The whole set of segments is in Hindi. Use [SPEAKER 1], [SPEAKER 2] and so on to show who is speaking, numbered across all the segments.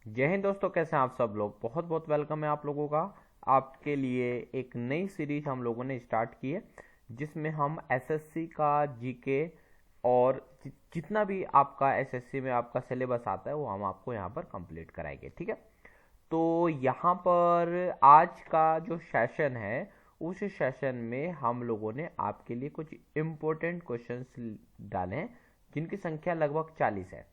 [SPEAKER 1] जय हिंद दोस्तों, कैसे हैं आप सब लोग। बहुत बहुत वेलकम है आप लोगों का। आपके लिए एक नई सीरीज हम लोगों ने स्टार्ट की है जिसमें हम एसएससी का जीके और जितना भी आपका एसएससी में आपका सिलेबस आता है वो हम आपको यहाँ पर कंप्लीट कराएंगे। ठीक है, तो यहाँ पर आज का जो सेशन है उस सेशन में हम लोगों ने आपके लिए कुछ इम्पोर्टेंट क्वेश्चंस डाले हैं जिनकी संख्या लगभग 40 है।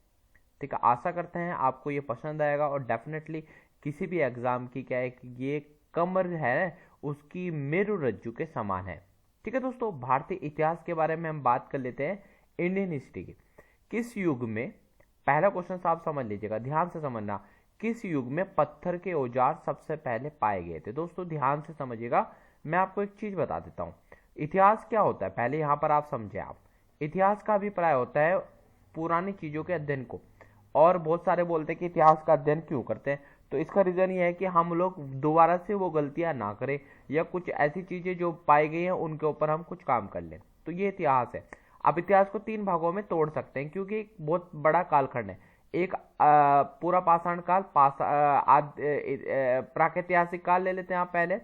[SPEAKER 1] ठीक है, आशा करते हैं आपको ये पसंद आएगा और डेफिनेटली किसी भी एग्जाम की क्या है कि ये कमर है उसकी मेरु रज्जु के समान है। ठीक है दोस्तों, भारतीय इतिहास के बारे में हम बात कर लेते हैं। इंडियन हिस्ट्री की किस युग में, पहला क्वेश्चन आप समझ लीजिएगा, ध्यान से समझना, किस युग में पत्थर के औजार सबसे पहले पाए गए थे। दोस्तों ध्यान से समझिएगा, मैं आपको एक चीज बता देता हूं। इतिहास क्या होता है पहले यहां पर आप समझे। आप इतिहास का अभिप्राय होता है पुरानी चीजों के अध्ययन को। और बहुत सारे बोलते हैं कि इतिहास का अध्ययन क्यों करते हैं, तो इसका रीजन ये है कि हम लोग दोबारा से वो गलतियां ना करें या कुछ ऐसी चीजें जो पाई गई हैं उनके ऊपर हम कुछ काम कर लें। तो ये इतिहास है। अब इतिहास को 3 भागों में तोड़ सकते हैं क्योंकि एक बहुत बड़ा कालखंड है। एक पूरा पाषाण काल, प्रागैतिहासिक काल ले लेते हैं आप पहले,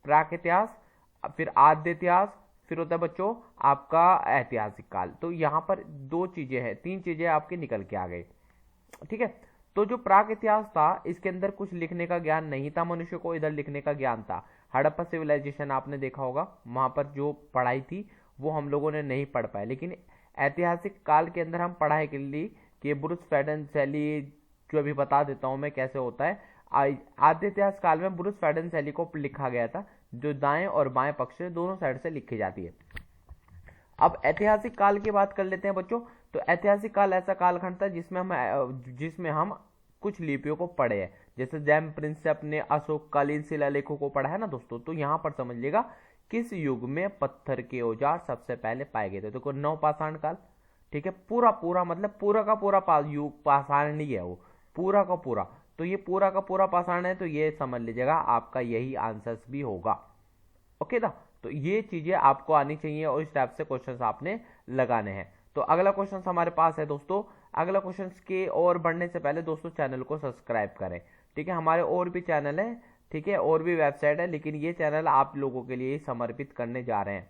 [SPEAKER 1] प्राक इतिहास, फिर आद्य इतिहास, फिर होता है बच्चों आपका ऐतिहासिक काल। तो यहाँ पर 2 चीजें हैं, 3 चीजें आपके निकल के आ गई। ठीक है, तो जो प्राक इतिहास था इसके अंदर कुछ लिखने का ज्ञान नहीं था मनुष्य को, इधर लिखने का ज्ञान था। हड़प्पा सिविलाइजेशन आपने देखा होगा, वहां पर जो पढ़ाई थी वो हम लोगों ने नहीं पढ़ पाए। लेकिन ऐतिहासिक काल के अंदर हम पढ़ाई के लिए कि ब्रुस फैडन शैली, जो अभी बता देता हूं मैं कैसे होता है। आद्य इतिहास काल में ब्रुस फैडन शैली को लिखा गया था, जो दाएं और बाएं पक्ष से दोनों साइड से लिखी जाती है। अब ऐतिहासिक काल की बात कर लेते हैं बच्चों। तो ऐतिहासिक काल ऐसा कालखंड था जिसमें हम कुछ लिपियों को पढ़े हैं। जैसे जैम प्रिंस से अपने अशोक कालीन शिलालेखों को पढ़ा है ना दोस्तों। तो यहां पर समझ लीजिएगा किस युग में पत्थर के औजार सबसे पहले पाए गए थे। तो नवपाषाण काल। ठीक है, पूरा पूरा मतलब पूरा का पूरा युग पाषाण नहीं है वो, पूरा का पूरा। तो ये पूरा का पूरा पाषाण है, तो ये समझ लीजिएगा आपका यही आंसर भी होगा। ओके ना, तो ये चीजें आपको आनी चाहिए और इस टाइप से क्वेश्चंस आपने लगाने हैं। तो अगला क्वेश्चन हमारे पास है दोस्तों। अगला क्वेश्चन के और बढ़ने से पहले दोस्तों चैनल को सब्सक्राइब करें। ठीक है, हमारे और भी चैनल है, ठीक है, और भी वेबसाइट है, लेकिन ये चैनल आप लोगों के लिए समर्पित करने जा रहे हैं।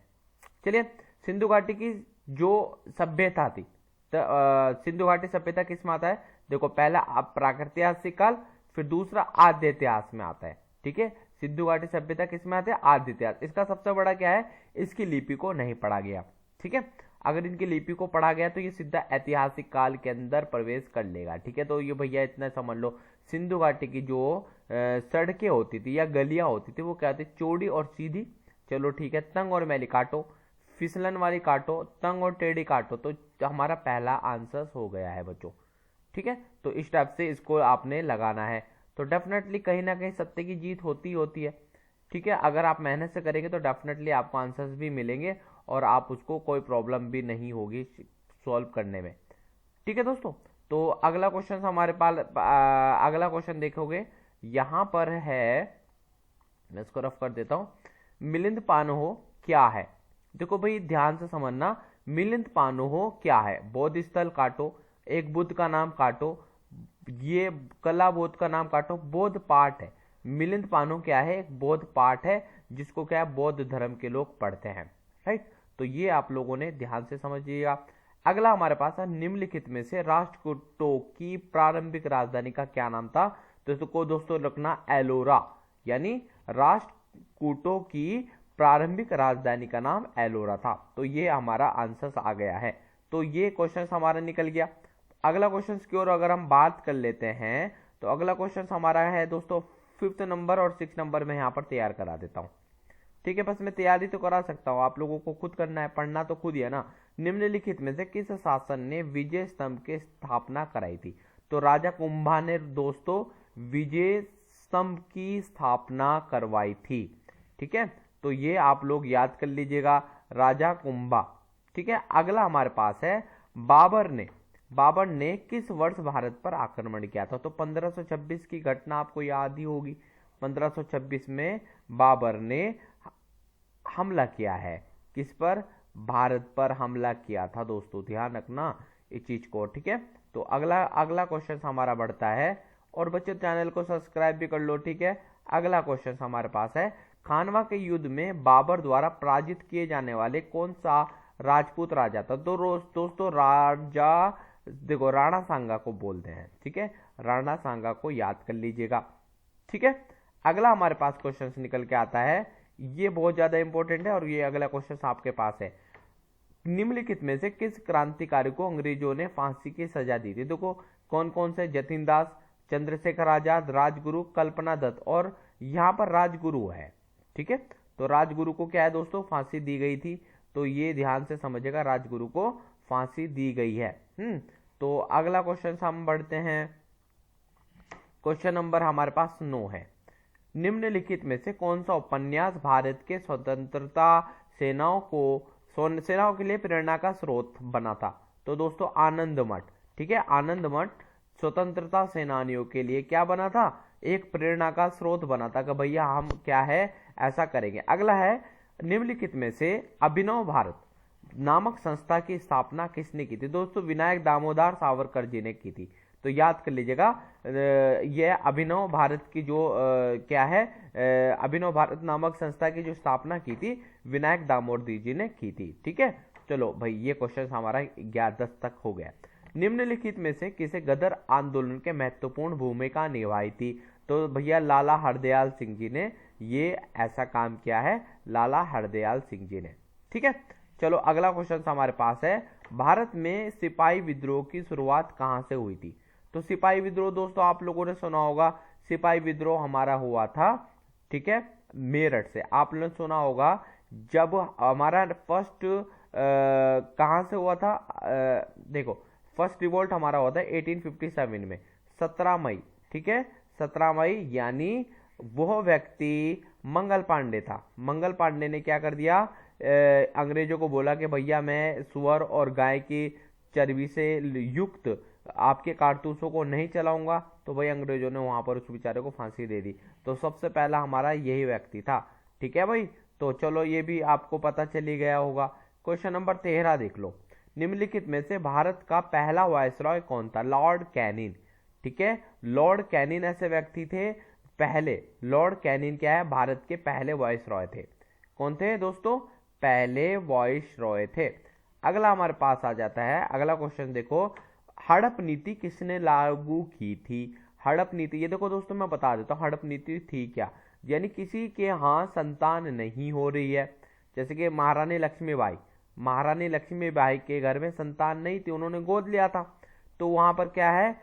[SPEAKER 1] चलिए, सिंधु घाटी की जो सभ्यता थी, सिंधु घाटी सभ्यता किस में आता है। देखो, पहला प्रागैतिहासिक काल, फिर दूसरा आद्य इतिहास में आता है। ठीक है, सिंधु घाटी सभ्यता किस में आते हैं, आद्य इतिहास। इसका सबसे बड़ा क्या है, इसकी लिपि को नहीं पढ़ा गया। ठीक है, अगर इनकी लिपि को पढ़ा गया तो ये सीधा ऐतिहासिक काल के अंदर प्रवेश कर लेगा। ठीक है, तो ये भैया इतना समझ लो, सिंधु घाटी की जो सड़कें होती थी या गलियां होती थी वो क्या थी, चौड़ी और सीधी। चलो ठीक है, तंग और मैली काटो, फिसलन वाली काटो, तंग और टेढ़ी काटो। तो हमारा पहला आंसर हो गया है बच्चों। ठीक है, तो इस टाइप से इसको आपने लगाना है। तो डेफिनेटली कहीं ना कहीं सत्य की जीत होती होती है। ठीक है, अगर आप मेहनत से करेंगे तो डेफिनेटली आपको आंसर्स भी मिलेंगे और आप उसको कोई प्रॉब्लम भी नहीं होगी सॉल्व करने में। ठीक है दोस्तों, तो अगला क्वेश्चन हमारे पास, अगला क्वेश्चन देखोगे यहां पर है, मैं इसको रफ कर देता हूं। मिलिंद पानोह क्या है। देखो भाई ध्यान से समझना, मिलिंद पानोह क्या है। बौद्ध स्थल काटो, एक बुद्ध का नाम काटो, ये कला बौद्ध का नाम काटो, बौद्ध पाठ है। मिलिंद पानोह क्या है, एक बौद्ध पाठ है जिसको क्या है, बौद्ध धर्म के लोग पढ़ते हैं। राइट, तो ये आप लोगों ने ध्यान से समझिएगा। अगला हमारे पास है, निम्नलिखित में से राष्ट्रकूटों की प्रारंभिक राजधानी का क्या नाम था। तो इसको दोस्तों रखना एलोरा, यानी राष्ट्रकूटों की प्रारंभिक राजधानी का नाम एलोरा था। तो ये हमारा आंसर आ गया है। तो ये क्वेश्चन हमारा निकल गया। अगला क्वेश्चन की ओर अगर हम बात कर लेते हैं तो अगला क्वेश्चन हमारा है दोस्तों 5th नंबर और 6 नंबर में यहां पर तैयार करा देता हूं। ठीक है, बस मैं तैयारी तो करा सकता हूं, आप लोगों को खुद करना है, पढ़ना तो खुद ही है ना। निम्नलिखित में से किस शासन ने विजय स्तंभ की स्थापना कराई थी। तो राजा कुंभा ने दोस्तों विजय स्तंभ की स्थापना करवाई थी। ठीक है, तो ये आप लोग याद कर लीजिएगा, राजा कुंभा। ठीक है, अगला हमारे पास है, बाबर ने किस वर्ष भारत पर आक्रमण किया था। तो 1526 की घटना आपको याद ही होगी। 1526 में बाबर ने हमला किया है, किस पर, भारत पर हमला किया था दोस्तों, ध्यान रखना इस चीज को। ठीक है, तो अगला क्वेश्चन हमारा बढ़ता है और बच्चों चैनल को सब्सक्राइब भी कर लो, ठीक है। अगला क्वेश्चन हमारे पास है, खानवा के युद्ध में बाबर द्वारा पराजित किए जाने वाले कौन सा राजपूत राजा था? तो दोस्तों राजा, देखो राणा सांगा को बोलते हैं, ठीक है। राणा सांगा को याद कर लीजिएगा, ठीक है। अगला हमारे पास क्वेश्चन निकल के आता है, ये बहुत ज्यादा इंपॉर्टेंट है और ये अगला क्वेश्चन आपके पास है, निम्नलिखित में से किस क्रांतिकारी को अंग्रेजों ने फांसी की सजा दी थी? देखो कौन कौन से, जतिन दास, चंद्रशेखर आजाद, राजगुरु, कल्पना दत्त, और यहाँ पर राजगुरु है, ठीक है। तो राजगुरु को क्या है दोस्तों, फांसी दी गई थी। तो ये ध्यान से समझिएगा, राजगुरु को फांसी दी गई है। तो अगला क्वेश्चन हम बढ़ते हैं, क्वेश्चन नंबर हमारे पास 9 है, निम्नलिखित में से कौन सा उपन्यास भारत के स्वतंत्रता सेनाओं के लिए प्रेरणा का स्रोत बना था? तो दोस्तों आनंद मठ, ठीक है। आनंद मठ स्वतंत्रता सेनानियों के लिए क्या बना था, एक प्रेरणा का स्रोत बना था कि भैया हम क्या है ऐसा करेंगे। अगला है, निम्नलिखित में से अभिनव भारत नामक संस्था की स्थापना किसने की थी? दोस्तों विनायक दामोदर सावरकर जी ने की थी। तो याद कर लीजिएगा, यह अभिनव भारत की जो क्या है, अभिनव भारत नामक संस्था की जो स्थापना की थी विनायक दामोदर जी ने की थी, ठीक है। चलो भाई ये क्वेश्चन हमारा 11-10 तक हो गया। निम्नलिखित में से किसे गदर आंदोलन के महत्वपूर्ण भूमिका निभाई थी? तो भैया लाला हरदयाल सिंह जी ने ये ऐसा काम किया है, लाला हरदयाल सिंह जी ने, ठीक है। चलो अगला क्वेश्चन हमारे पास है, भारत में सिपाही विद्रोह की शुरुआत कहां से हुई थी? तो सिपाही विद्रोह दोस्तों आप लोगों ने सुना होगा, सिपाही विद्रोह हमारा हुआ था, ठीक है, मेरठ से। आप लोगों ने सुना होगा जब हमारा फर्स्ट कहां से हुआ था, देखो फर्स्ट रिवोल्ट हमारा हुआ था 1857 में, 17 मई, ठीक है, 17 मई, यानी वह व्यक्ति मंगल पांडे था। मंगल पांडे ने क्या कर दिया, अंग्रेजों को बोला कि भैया मैं सुअर और गाय की चर्बी से युक्त आपके कारतूसों को नहीं चलाऊंगा। तो भाई अंग्रेजों ने वहां पर उस बेचारे को फांसी दे दी। तो सबसे पहला हमारा यही व्यक्ति था, ठीक है भाई। तो चलो ये भी आपको पता चली गया होगा। क्वेश्चन नंबर 13 देख लो, निम्नलिखित में से भारत का पहला वायसरॉय कौन था? लॉर्ड कैनिन, ठीक है। लॉर्ड कैनिन ऐसे व्यक्ति थे पहले, लॉर्ड कैनिन क्या है, भारत के पहले वायसरॉय थे। कौन थे दोस्तों? पहले वायसरॉय थे। अगला हमारे पास आ जाता है, अगला क्वेश्चन देखो, हड़प नीति किसने लागू की थी? हड़प नीति, ये देखो दोस्तों मैं बता देता हूँ हड़प नीति थी क्या। यानी किसी के यहाँ संतान नहीं हो रही है, जैसे कि महारानी लक्ष्मीबाई, महारानी लक्ष्मीबाई के घर में संतान नहीं थी, उन्होंने गोद लिया था। तो वहां पर क्या है,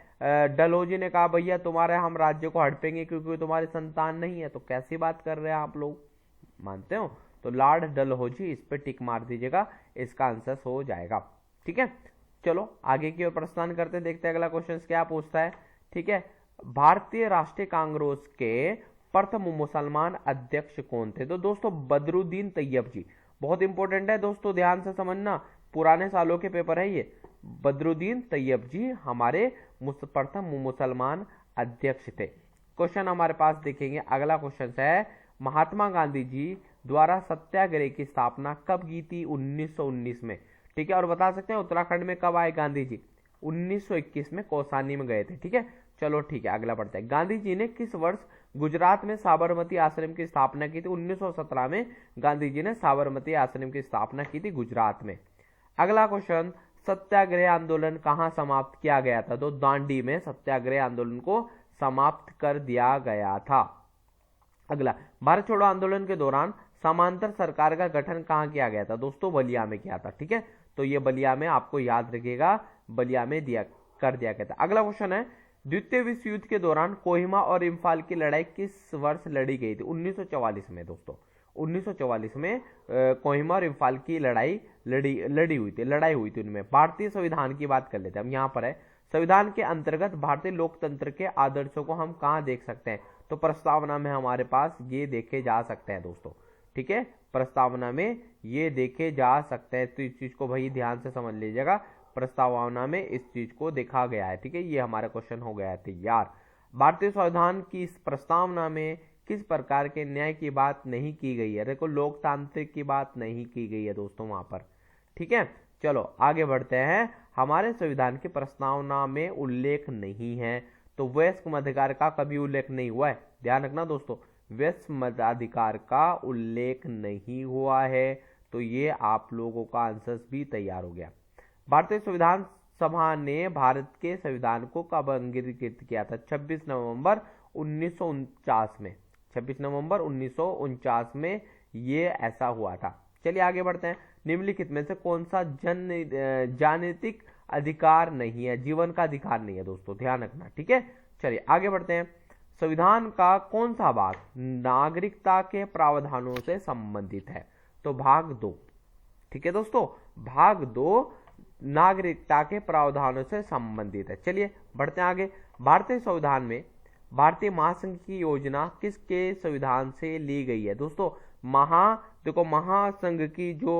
[SPEAKER 1] डलहौजी ने कहा भैया तुम्हारे हम राज्य को हड़पेंगे क्योंकि तुम्हारी संतान नहीं है। तो कैसी बात कर रहे हैं आप लोग, मानते हो? तो लॉर्ड डलहौजी, इस पे टिक मार दीजिएगा, इसका आंसर हो जाएगा, ठीक है। चलो आगे की ओर प्रस्थान करते, देखते हैं अगला क्वेश्चन क्या पूछता है, ठीक है। भारतीय राष्ट्रीय कांग्रेस के प्रथम मुसलमान अध्यक्ष कौन थे? तो दोस्तों बदरुद्दीन तैयब जी, बहुत इंपॉर्टेंट है दोस्तों, ध्यान से समझना, पुराने सालों के पेपर है ये। बदरुद्दीन तैयब जी हमारे प्रथम मुसलमान अध्यक्ष थे। क्वेश्चन हमारे पास देखेंगे, अगला क्वेश्चन है, महात्मा गांधी जी द्वारा सत्याग्रह की स्थापना कब की थी? 1919 में, ठीक है। और बता सकते हैं उत्तराखंड में कब आए गांधी जी? 1921 में कौसानी में गए थे, ठीक है। चलो ठीक है अगला पढ़ते हैं, गांधी जी ने किस वर्ष गुजरात में साबरमती आश्रम की स्थापना की थी? 1917 में गांधी जी ने साबरमती आश्रम की स्थापना की थी गुजरात में। अगला क्वेश्चन, सत्याग्रह आंदोलन कहां समाप्त किया गया था? तो दांडी में सत्याग्रह आंदोलन को समाप्त कर दिया गया था। अगला, भारत छोड़ो आंदोलन के दौरान समांतर सरकार का गठन कहां किया गया था? दोस्तों बलिया में किया था, ठीक है। तो ये बलिया में आपको याद रखिएगा, बलिया में कर दिया गया था। अगला क्वेश्चन है, द्वितीय विश्व युद्ध के दौरान कोहिमा और इम्फाल की लड़ाई किस वर्ष लड़ी गई थी? 1944 में दोस्तों, 1944 में कोहिमा और इम्फाल की लड़ाई हुई थी उनमें। भारतीय संविधान की बात कर लेते हैं हम, यहाँ पर है, संविधान के अंतर्गत भारतीय लोकतंत्र के आदर्शों को हम कहाँ देख सकते हैं? तो प्रस्तावना में हमारे पास ये देखे जा सकते हैं दोस्तों, ठीक है, प्रस्तावना में ये देखे जा सकते हैं। तो इस चीज को भाई ध्यान से समझ लीजिएगा, प्रस्तावना में इस चीज को देखा गया है, ठीक है। ये हमारा क्वेश्चन हो गया है तैयार। भारतीय संविधान की इस प्रस्तावना में किस प्रकार के न्याय की बात नहीं की गई है? देखो लोकतांत्रिक की बात नहीं की गई है दोस्तों वहां पर, ठीक है। चलो आगे बढ़ते हैं, हमारे संविधान की प्रस्तावना में उल्लेख नहीं है, तो वयस्क मताधिकार का कभी उल्लेख नहीं हुआ है, ध्यान रखना दोस्तों, वयस्क मताधिकार का उल्लेख नहीं हुआ है। तो ये आप लोगों का आंसर भी तैयार हो गया। भारतीय संविधान सभा ने भारत के संविधान को कब अंगीकृत किया था? 26 नवंबर 1949 में, 26 नवंबर 1949 में ये ऐसा हुआ था। चलिए आगे बढ़ते हैं। निम्नलिखित में से कौन सा राजनीतिक अधिकार नहीं है? जीवन का अधिकार नहीं है दोस्तों, ध्यान रखना, ठीक है। चलिए आगे बढ़ते हैं। संविधान का कौन सा भाग नागरिकता के प्रावधानों से संबंधित है? तो भाग 2, ठीक है दोस्तों, भाग 2 नागरिकता के प्रावधानों से संबंधित है। चलिए बढ़ते हैं आगे। भारतीय संविधान में भारतीय महासंघ की योजना किसके संविधान से ली गई है? दोस्तों देखो महासंघ की जो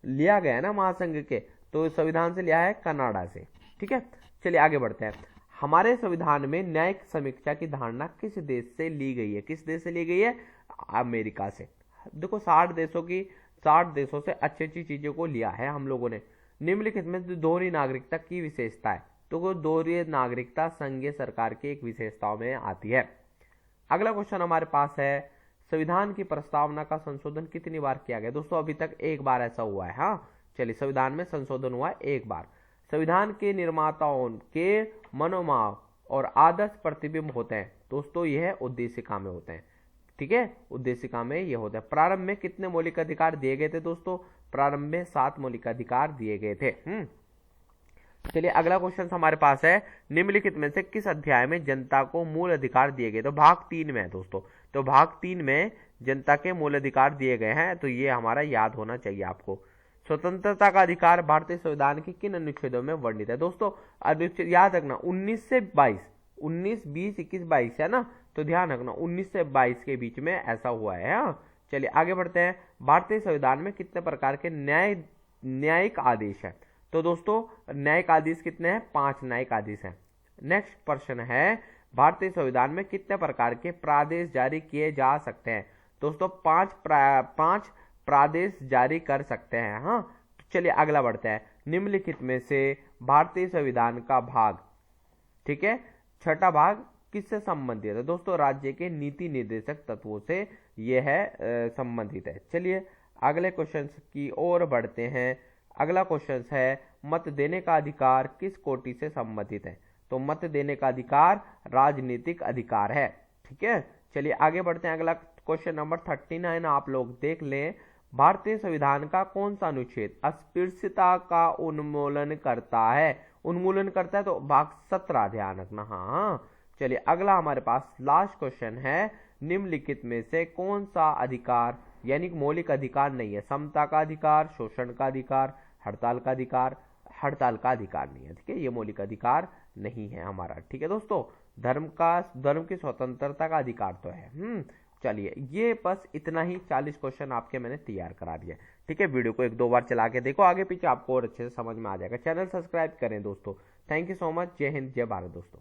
[SPEAKER 1] लिया गया है ना महासंघ के, तो संविधान से लिया है कनाडा से, ठीक है। चलिए आगे बढ़ते हैं। हमारे संविधान में न्यायिक समीक्षा की धारणा किस देश से ली गई है? किस देश से ली गई है? अमेरिका से। देखो 60 देशों से अच्छी अच्छी चीजों को लिया है हम लोगों ने। निम्नलिखित में दोहरी नागरिकता की विशेषता है? तो दोहरी नागरिकता संघीय सरकार की एक विशेषताओं में आती है। अगला क्वेश्चन हमारे पास है, संविधान की प्रस्तावना का संशोधन कितनी बार किया गया? दोस्तों अभी तक एक बार ऐसा हुआ है। हाँ चलिए, संविधान में संशोधन हुआ है एक बार। संविधान के निर्माताओं के मनोभाव और आदर्श प्रतिबिंब होते हैं दोस्तों, यह उद्देशिका में होते हैं, ठीक है, उद्देशिका में ये होता है। प्रारंभ में कितने मौलिक अधिकार दिए गए थे दोस्तों? प्रारंभ में 7 मौलिक अधिकार दिए गए थे। चलिए अगला क्वेश्चन हमारे पास है, निम्नलिखित में से किस अध्याय में जनता को मूल अधिकार दिए गए? तो भाग 3 में है दोस्तों, तो भाग 3 में जनता के मूल अधिकार दिए गए हैं, तो ये हमारा याद होना चाहिए आपको। स्वतंत्रता का अधिकार भारतीय संविधान के किन अनुच्छेदों में वर्णित है? दोस्तों अनुच्छेद याद रखना, 19 से 22, 19, 20, 21, 22 है ना, तो ध्यान रखना 19 से 22 के बीच में ऐसा हुआ है। चलिए आगे बढ़ते हैं। भारतीय संविधान में कितने प्रकार के न्यायिक आदेश है? तो दोस्तों न्यायिक आदेश कितने हैं? 5 न्यायिक आदेश हैं। नेक्स्ट प्रश्न है, भारतीय संविधान में कितने प्रकार के प्रादेश जारी किए जा सकते हैं? दोस्तों 5 प्रादेश जारी कर सकते हैं। हाँ तो चलिए अगला बढ़ते हैं। निम्नलिखित में से भारतीय संविधान का भाग, ठीक है, 6ठा भाग किससे संबंधित है? दोस्तों राज्य के नीति निर्देशक तत्वों से यह है संबंधित है। चलिए अगले क्वेश्चन की ओर बढ़ते हैं। अगला क्वेश्चन है, मत देने का अधिकार किस कोटि से संबंधित है? तो मत देने का अधिकार राजनीतिक अधिकार है, ठीक है। चलिए आगे बढ़ते हैं। अगला क्वेश्चन नंबर 39 आप लोग देख लें। भारतीय संविधान का कौन सा अनुच्छेद अस्पृश्यता का उन्मूलन करता है? उन्मूलन करता है तो भाग 17, ध्यान रखना। हाँ चलिए अगला हमारे पास लास्ट क्वेश्चन है, निम्नलिखित में से कौन सा अधिकार यानी मौलिक अधिकार नहीं है? समता का अधिकार, शोषण का अधिकार, हड़ताल का अधिकार नहीं है, ठीक है, ये मौलिक अधिकार नहीं है हमारा, ठीक है दोस्तों। धर्म की स्वतंत्रता का अधिकार तो है। चलिए ये बस इतना ही 40 क्वेश्चन आपके मैंने तैयार करा दिए, ठीक है। वीडियो को 1-2 बार चला के देखो, आगे पीछे आपको और अच्छे से समझ में आ जाएगा। चैनल सब्सक्राइब करें दोस्तों। Thank you so much. जय हिंद, जय भारत दोस्तों।